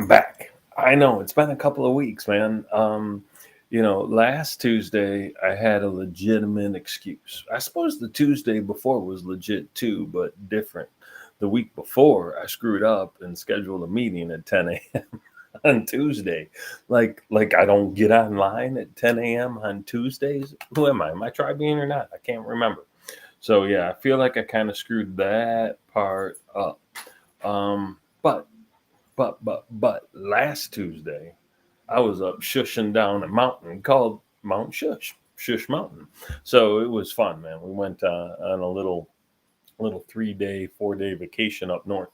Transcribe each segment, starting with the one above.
I'm back. I know it's been a couple of weeks, man. Last Tuesday I had a legitimate excuse. I suppose the Tuesday before was legit too, but different. The week before I screwed up and scheduled a meeting at 10 a.m. on Tuesday. Like I don't get online at 10 a.m. on Tuesdays. Who am I? Am I trybean or not? I can't remember. So yeah, I feel like I kind of screwed that part up. But last Tuesday, I was up shushing down a mountain called Mount Shush Mountain. So it was fun, man. We went on a little 3 day, 4 day vacation up north.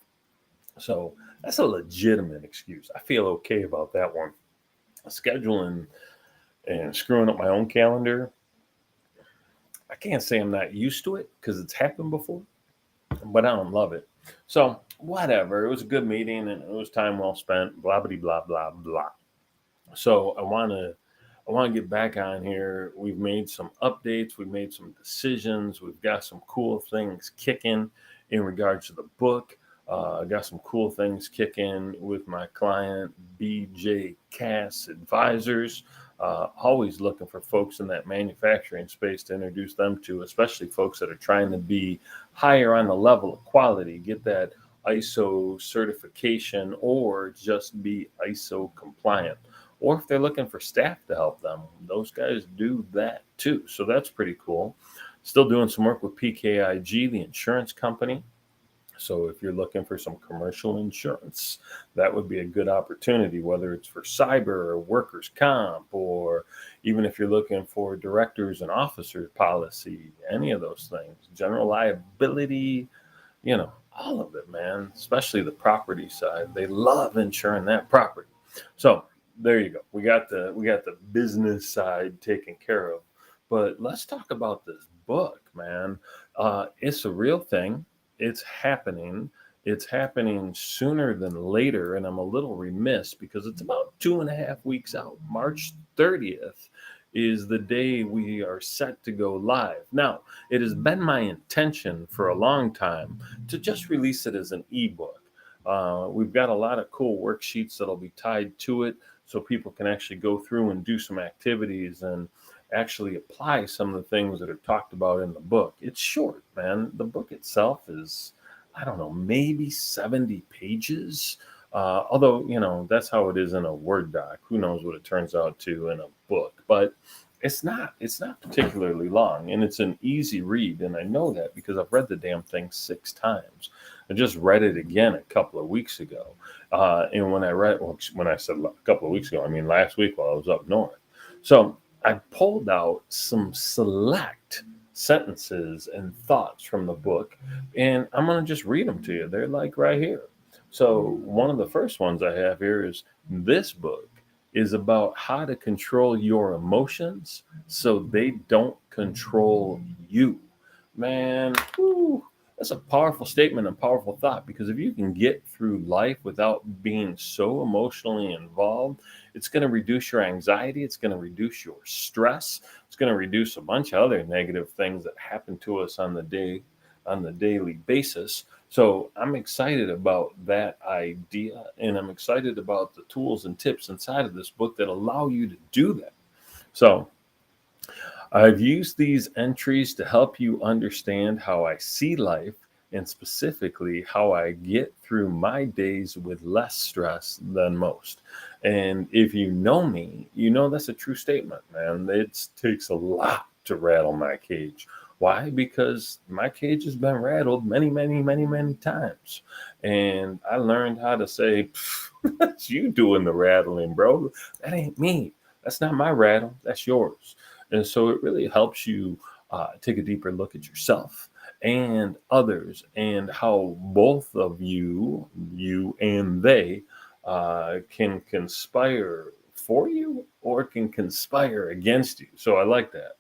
So that's a legitimate excuse. I feel okay about that one. Scheduling and screwing up my own calendar. I can't say I'm not used to it because it's happened before, but I don't love it. So whatever. It was a good meeting and it was time well spent. Blah blah blah blah blah. So I want to get back on here. We've made some updates. We've made some decisions. We've got some cool things kicking in regards to the book. I got some cool things kicking with my client, BJ Cass Advisors. Always looking for folks in that manufacturing space to introduce them to, especially folks that are trying to be higher on the level of quality, get that ISO certification, or just be ISO compliant. Or if they're looking for staff to help them, those guys do that too. So that's pretty cool. Still doing some work with PKIG, the insurance company. So if you're looking for some commercial insurance, that would be a good opportunity, whether it's for cyber or workers' comp, or even if you're looking for directors and officers policy, any of those things, general liability, all of it, man, especially the property side. They love insuring that property. So there you go. We got the business side taken care of. But let's talk about this book, man. It's a real thing. It's happening. It's happening sooner than later, and I'm a little remiss because it's about 2.5 weeks out. March 30th is the day we are set to go live. Now, it has been my intention for a long time to just release it as an ebook. We've got a lot of cool worksheets that'll be tied to it so people can actually go through and do some activities and actually apply some of the things that are talked about in the book. It's short, man. The book itself is, I don't know, maybe 70 pages. Although, that's how it is in a Word doc. Who knows what it turns out to in a book. But it's not particularly long, and it's an easy read. And I know that because I've read the damn thing 6 times. I just read it again a couple of weeks ago. And when I said a couple of weeks ago, I mean last week while I was up north. So I pulled out some select sentences and thoughts from the book, and I'm going to just read them to you. They're like right here. So one of the first ones I have here is, this book is about how to control your emotions so they don't control you. Man, whew, that's a powerful statement and powerful thought, because if you can get through life without being so emotionally involved, it's going to reduce your anxiety. It's going to reduce your stress. It's going to reduce a bunch of other negative things that happen to us on the daily basis. So I'm excited about that idea, and I'm excited about the tools and tips inside of this book that allow you to do that. So I've used these entries to help you understand how I see life, and specifically how I get through my days with less stress than most. And if you know me, you know that's a true statement, man. It takes a lot to rattle my cage. Why? Because my cage has been rattled many, many, many, many times. And I learned how to say, that's you doing the rattling, bro. That ain't me. That's not my rattle. That's yours. And so it really helps you take a deeper look at yourself and others, and how both of you and they, can conspire for you or can conspire against you. So I like that.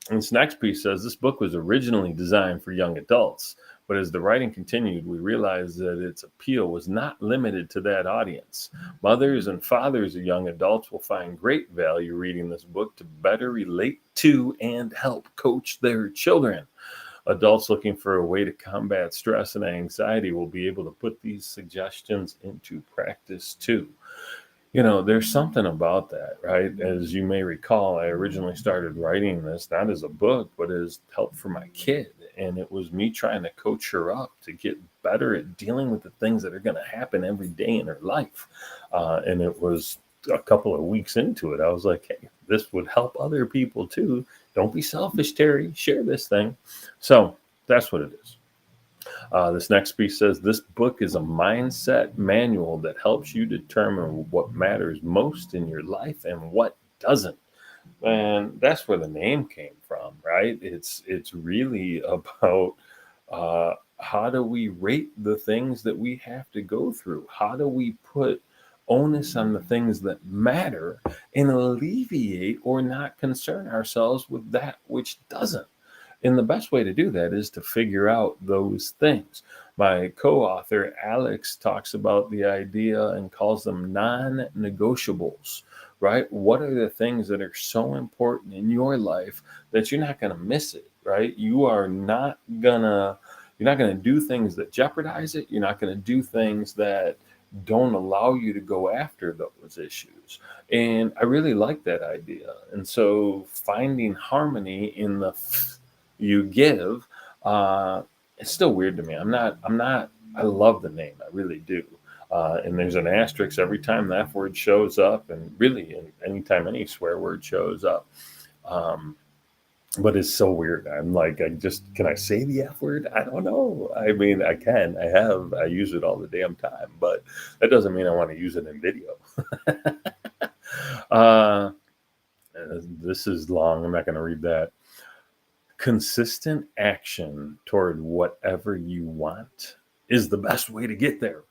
And this next piece says, this book was originally designed for young adults, but as the writing continued, we realized that its appeal was not limited to that audience. Mothers and fathers of young adults will find great value reading this book to better relate to and help coach their children. Adults looking for a way to combat stress and anxiety will be able to put these suggestions into practice too. There's something about that, right? As you may recall, I originally started writing this not as a book, but as help for my kid. And it was me trying to coach her up to get better at dealing with the things that are going to happen every day in her life. And it was a couple of weeks into it. I was like, hey, this would help other people too. Don't be selfish, Terry. Share this thing. So that's what it is. This next piece says this book is a mindset manual that helps you determine what matters most in your life and what doesn't. And that's where the name came from, right? It's really about how do we rate the things that we have to go through? How do we put onus on the things that matter and alleviate or not concern ourselves with that which doesn't? And the best way to do that is to figure out those things. My co author, Alex, talks about the idea and calls them non negotiables, right? What are the things that are so important in your life that you're not going to miss it, right? You're not going to do things that jeopardize it. You're not going to do things that don't allow you to go after those issues. And I really like that idea. And so finding harmony in the you give, it's still weird to me. I love the name. I really do. And there's an asterisk every time that word shows up, and really anytime any swear word shows up. But it's so weird. I'm like, can I say the F word? I don't know. I mean, I can. I use it all the damn time, but that doesn't mean I want to use it in video. uh, this is long. I'm not going to read that. Consistent action toward whatever you want is the best way to get there.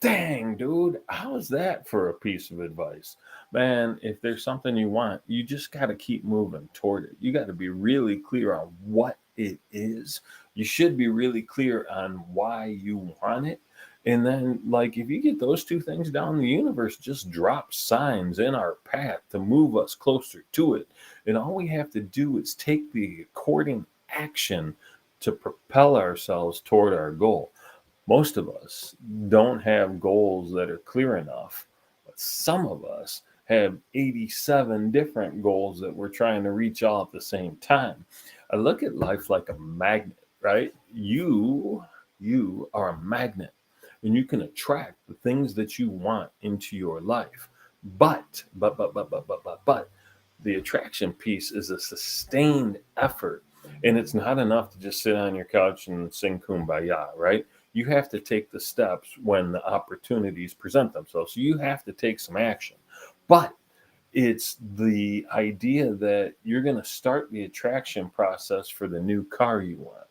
Dang, dude, how's that for a piece of advice? Man, if there's something you want, you just got to keep moving toward it. You got to be really clear on what it is. You should be really clear on why you want it. And then, like, if you get those two things down, the universe just drops signs in our path to move us closer to it. And all we have to do is take the according action to propel ourselves toward our goal. Most of us don't have goals that are clear enough, but some of us have 87 different goals that we're trying to reach all at the same time. I look at life like a magnet, right? You are a magnet, and you can attract the things that you want into your life. But the attraction piece is a sustained effort, and it's not enough to just sit on your couch and sing kumbaya, right? You have to take the steps when the opportunities present themselves. So you have to take some action. But it's the idea that you're going to start the attraction process for the new car you want.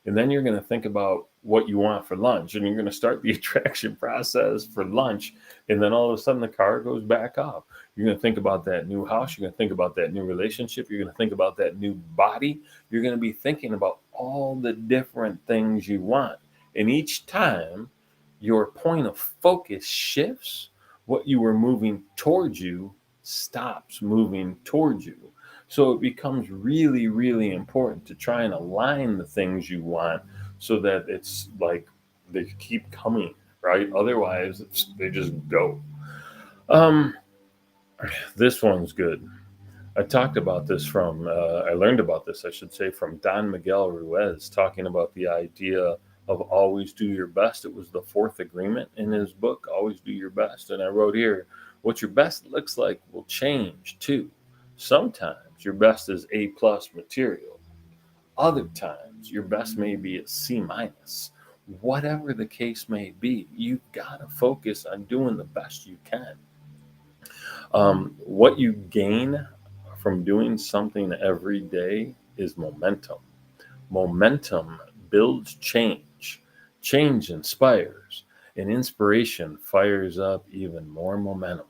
And then you're going to think about what you want for lunch, and you're going to start the attraction process for lunch. And then all of a sudden the car goes back up. You're going to think about that new house. You're going to think about that new relationship. You're going to think about that new body. You're going to be thinking about all the different things you want. And each time your point of focus shifts, what you were moving towards you stops moving towards you. So it becomes really, really important to try and align the things you want so that it's like they keep coming, right? Otherwise, they just go. Um, this one's good. I learned about this, I should say, from Don Miguel Ruiz, talking about the idea of always do your best. It was the fourth agreement in his book, Always Do Your Best. And I wrote here, what your best looks like will change too. Sometimes your best is A plus material. Other times your best may be a C minus. Whatever the case may be, you've got to focus on doing the best you can. What you gain from doing something every day is momentum. Momentum builds change. Change inspires, and inspiration fires up even more momentum.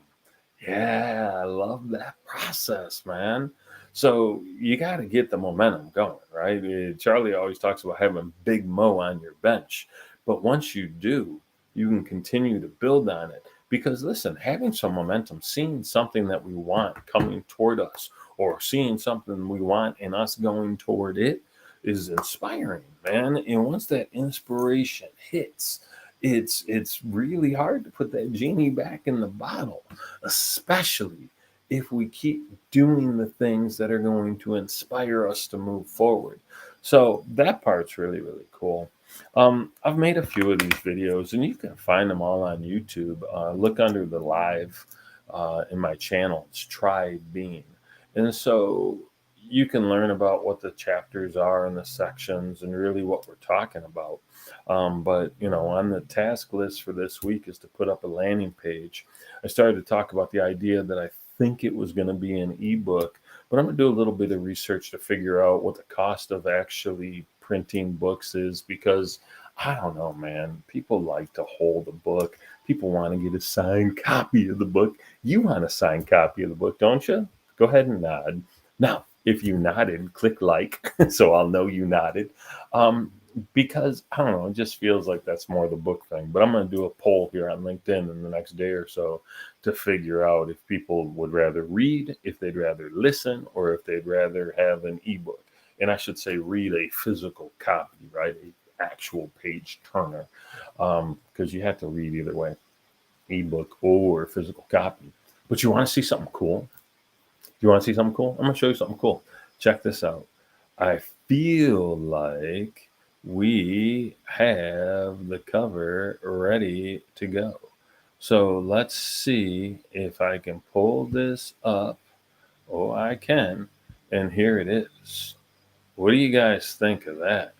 Yeah, I love that process, man. So you got to get the momentum going, right? Charlie always talks about having Big Mo on your bench. But once you do, you can continue to build on it. Because listen, having some momentum, seeing something that we want coming toward us, or seeing something we want and us going toward it, is inspiring, man. And once that inspiration hits, it's really hard to put that genie back in the bottle, especially if we keep doing the things that are going to inspire us to move forward. So that part's really, really cool. I've made a few of these videos, and you can find them all on YouTube. Look under the live in my channel. It's trybean, and so you can learn about what the chapters are and the sections, and really what we're talking about. But on the task list for this week is to put up a landing page. I started to talk about the idea that I think it was going to be an ebook, but I'm going to do a little bit of research to figure out what the cost of actually printing books is, because I don't know, man. People like to hold a book. People want to get a signed copy of the book. You want a signed copy of the book, don't you? Go ahead and nod. Now, if you nodded, click like so I'll know you nodded. Because I don't know, it just feels like that's more the book thing. But I'm going to do a poll here on LinkedIn in the next day or so to figure out if people would rather read, if they'd rather listen, or if they'd rather have an ebook. And I should say read a physical copy, right? A actual page turner, because you have to read either way, ebook or physical copy. But you want to see something cool? You want to see something cool? I'm going to show you something cool. Check this out. I feel like we have the cover ready to go. So let's see if I can pull this up. Oh, I can. And here it is. What do you guys think of that?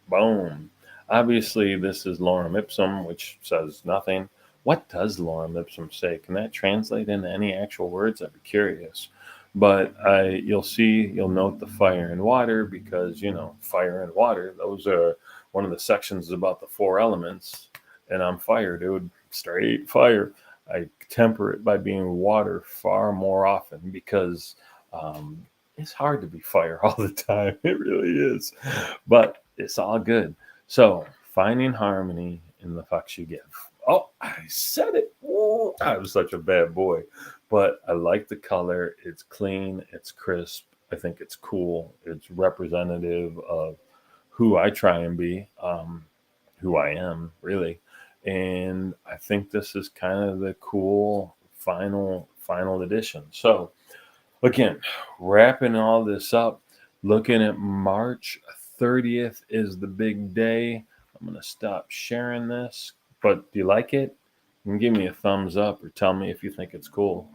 Boom. Obviously, this is lorem ipsum, which says nothing. What does lorem ipsum say? Can that translate into any actual words? I'd be curious. But you'll note the fire and water, because fire and water. Those are one of the sections about the four elements, and I'm fire, dude. Straight fire. I temper it by being water far more often, because it's hard to be fire all the time. It really is. But it's all good. So, finding harmony in the fucks you give. Oh, I said it. Oh, I was such a bad boy. But I like the color. It's clean. It's crisp. I think it's cool. It's representative of who I try and be, who I am, really. And I think this is kind of the cool final edition. So, again, wrapping all this up, looking at March 30th is the big day. I'm going to stop sharing this, but do you like it? You can give me a thumbs up or tell me if you think it's cool.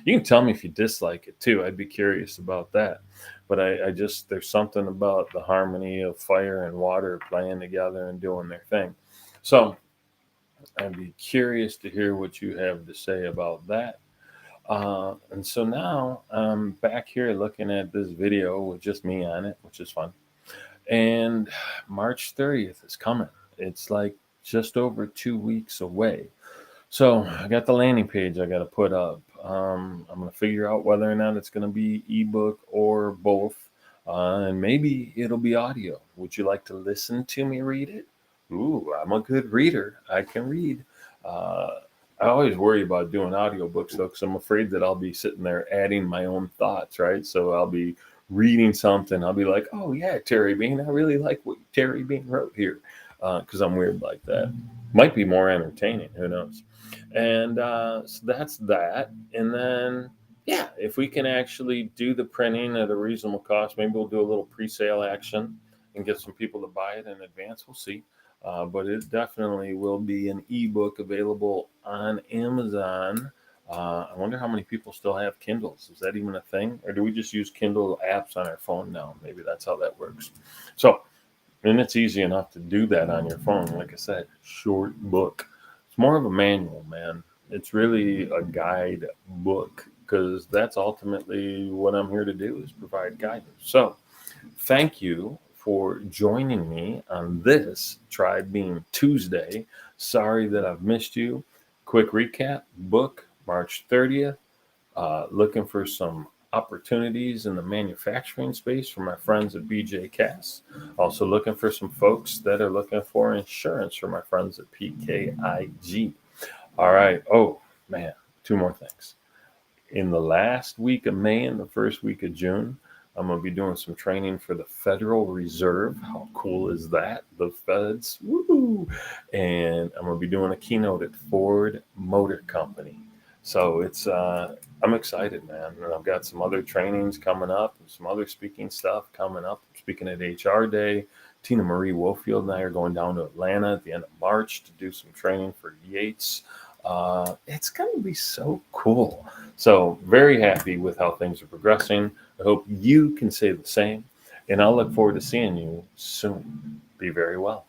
You can tell me if you dislike it too. I'd be curious about that. But I just, there's something about the harmony of fire and water playing together and doing their thing. So I'd be curious to hear what you have to say about that. And so now I'm back here looking at this video with just me on it, which is fun. And March 30th is coming. It's like just over 2 weeks away. So I got the landing page I got to put up. I'm going to figure out whether or not it's going to be ebook or both. And maybe it'll be audio. Would you like to listen to me read it? Ooh, I'm a good reader. I can read. I always worry about doing audiobooks though, because I'm afraid that I'll be sitting there adding my own thoughts, right? So I'll be reading something. I'll be like, oh, yeah, Terry Bean, I really like what Terry Bean wrote here, because I'm weird like that. Might be more entertaining. Who knows? And so that's that. And then, yeah, if we can actually do the printing at a reasonable cost, maybe we'll do a little pre-sale action and get some people to buy it in advance. We'll see. But it definitely will be an ebook available on Amazon. I wonder how many people still have Kindles. Is that even a thing? Or do we just use Kindle apps on our phone now? Maybe that's how that works. So, and it's easy enough to do that on your phone. Like I said, short book. It's more of a manual, man. It's really a guide book, because that's ultimately what I'm here to do, is provide guidance. So, thank you for joining me on this Trybean Tuesday. Sorry that I've missed you. Quick recap: book March 30th. Looking for some opportunities in the manufacturing space for my friends at BJ Cass. Also looking for some folks that are looking for insurance for my friends at PKIG. All right. Oh, man. Two more things. In the last week of May and the first week of June, I'm going to be doing some training for the Federal Reserve. How cool is that? The feds. Woo! And I'm going to be doing a keynote at Ford Motor Company. So I'm excited, man. And I've got some other trainings coming up and some other speaking stuff coming up. I'm speaking at HR Day. Tina Marie Wofield and I are going down to Atlanta at the end of March to do some training for Yates. It's going to be so cool. So very happy with how things are progressing. I hope you can say the same. And I'll look forward to seeing you soon. Be very well.